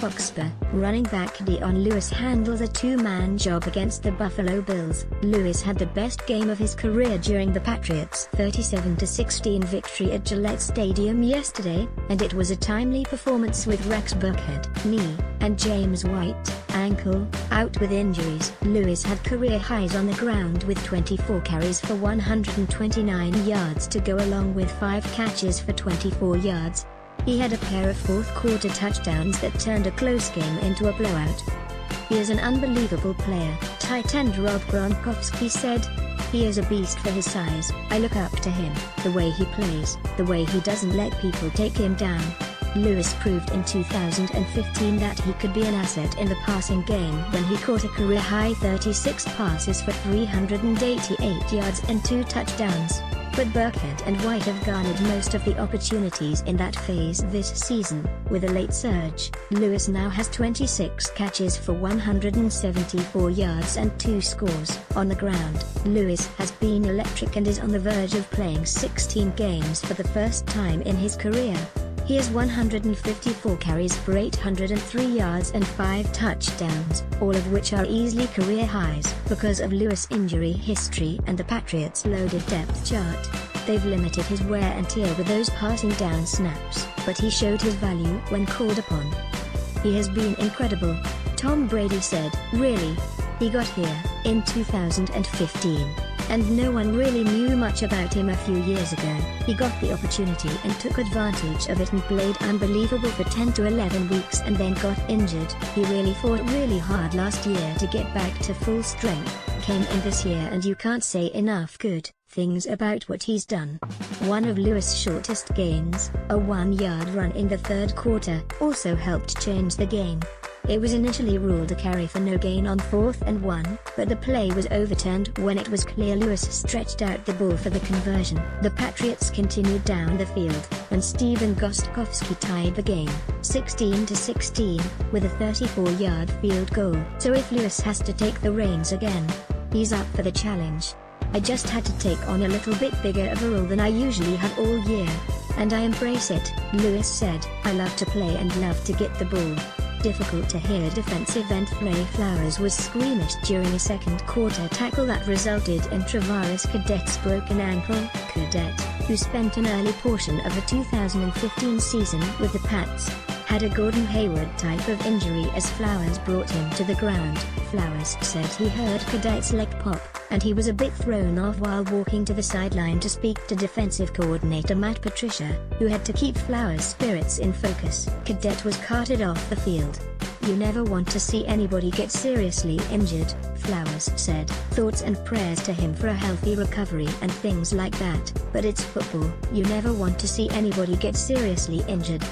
Foxborough. Running back Dion Lewis handles a two-man job against the Buffalo Bills. Lewis had the best game of his career during the Patriots' 37-16 victory at Gillette Stadium yesterday, and it was a timely performance with Rex Burkhead, knee, and James White, ankle, out with injuries. Lewis had career highs on the ground with 24 carries for 129 yards to go along with 5 catches for 24 yards. He had a pair of fourth-quarter touchdowns that turned a close game into a blowout. "He is an unbelievable player," tight end Rob Gronkowski said. "He is a beast for his size. I look up to him, the way he plays, the way he doesn't let people take him down." Lewis proved in 2015 that he could be an asset in the passing game when he caught a career-high 36 passes for 388 yards and 2 touchdowns. But Burkhead and White have garnered most of the opportunities in that phase this season. With a late surge, Lewis now has 26 catches for 174 yards and 2 scores. On the ground, Lewis has been electric and is on the verge of playing 16 games for the first time in his career. He has 154 carries for 803 yards and 5 touchdowns, all of which are easily career highs. Because of Lewis' injury history and the Patriots' loaded depth chart, they've limited his wear and tear with those passing down snaps, but he showed his value when called upon. "He has been incredible," Tom Brady said. "Really? He got here in 2015. And no one really knew much about him a few years ago. He got the opportunity and took advantage of it and played unbelievable for 10 to 11 weeks and then got injured. He really fought really hard last year to get back to full strength, came in this year, and you can't say enough good things about what he's done." One of Lewis' shortest gains, a 1-yard run in the third quarter, also helped change the game. It was initially ruled a carry for no gain on 4th and 1, but the play was overturned when it was clear Lewis stretched out the ball for the conversion. The Patriots continued down the field, and Steven Gostkowski tied the game, 16-16, with a 34-yard field goal. "So if Lewis has to take the reins again, he's up for the challenge. I just had to take on a little bit bigger of a role than I usually have all year, and I embrace it," Lewis said. "I love to play and love to get the ball." Difficult to hear defensive end Trey Flowers was squeamish during a second-quarter tackle that resulted in Travaris Cadet's broken ankle. Cadet, who spent an early portion of the 2015 season with the Pats, had a Gordon Hayward type of injury as Flowers brought him to the ground. Flowers said he heard Cadet's leg pop, and he was a bit thrown off while walking to the sideline to speak to defensive coordinator Matt Patricia, who had to keep Flowers' spirits in focus. Cadet was carted off the field. "You never want to see anybody get seriously injured," Flowers said. "Thoughts and prayers to him for a healthy recovery and things like that. But it's football. You never want to see anybody get seriously injured."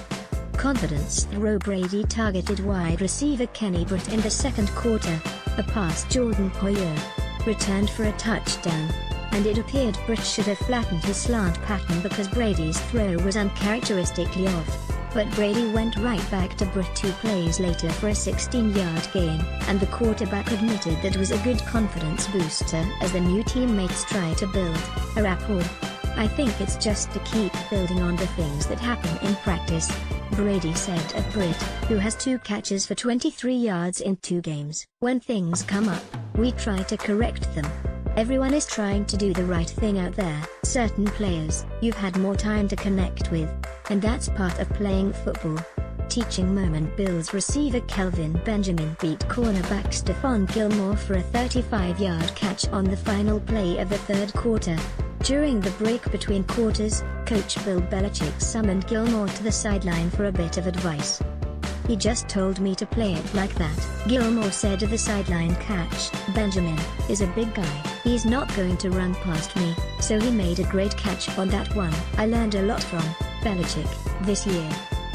Confidence throw Brady targeted wide receiver Kenny Britt in the second quarter. A pass Jordan Poyer returned for a touchdown, and it appeared Britt should have flattened his slant pattern because Brady's throw was uncharacteristically off. But Brady went right back to Britt 2 plays later for a 16-yard gain, and the quarterback admitted that was a good confidence booster as the new teammates try to build a rapport. "I think it's just to keep building on the things that happen in practice," Brady said of Britt, who has 2 catches for 23 yards in 2 games. "When things come up, we try to correct them. Everyone is trying to do the right thing out there. Certain players, you've had more time to connect with, and that's part of playing football." Teaching moment Bills receiver Kelvin Benjamin beat cornerback Stephon Gilmore for a 35-yard catch on the final play of the third quarter. During the break between quarters, Coach Bill Belichick summoned Gilmore to the sideline for a bit of advice. "He just told me to play it like that," Gilmore said of the sideline catch. "Benjamin is a big guy. He's not going to run past me, so he made a great catch on that one. I learned a lot from Belichick this year.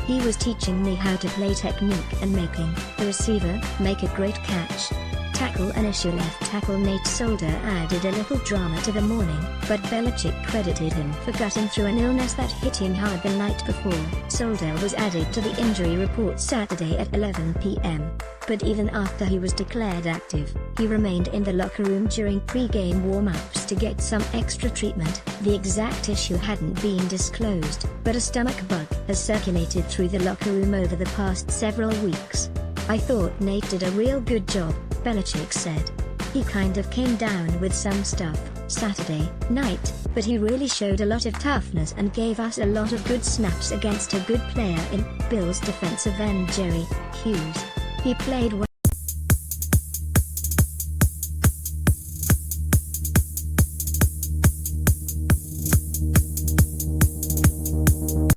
He was teaching me how to play technique and making the receiver make a great catch." tackle and issue left tackle Nate Solder added a little drama to the morning, but Belichick credited him for gutting through an illness that hit him hard the night before. Solder was added to the injury report Saturday at 11 p.m. But even after he was declared active, he remained in the locker room during pre-game warm-ups to get some extra treatment. The exact issue hadn't been disclosed, but a stomach bug has circulated through the locker room over the past several weeks. "I thought Nate did a real good job," Belichick said. "He kind of came down with some stuff Saturday night, but he really showed a lot of toughness and gave us a lot of good snaps against a good player in Bills defensive end Jerry Hughes. He played well."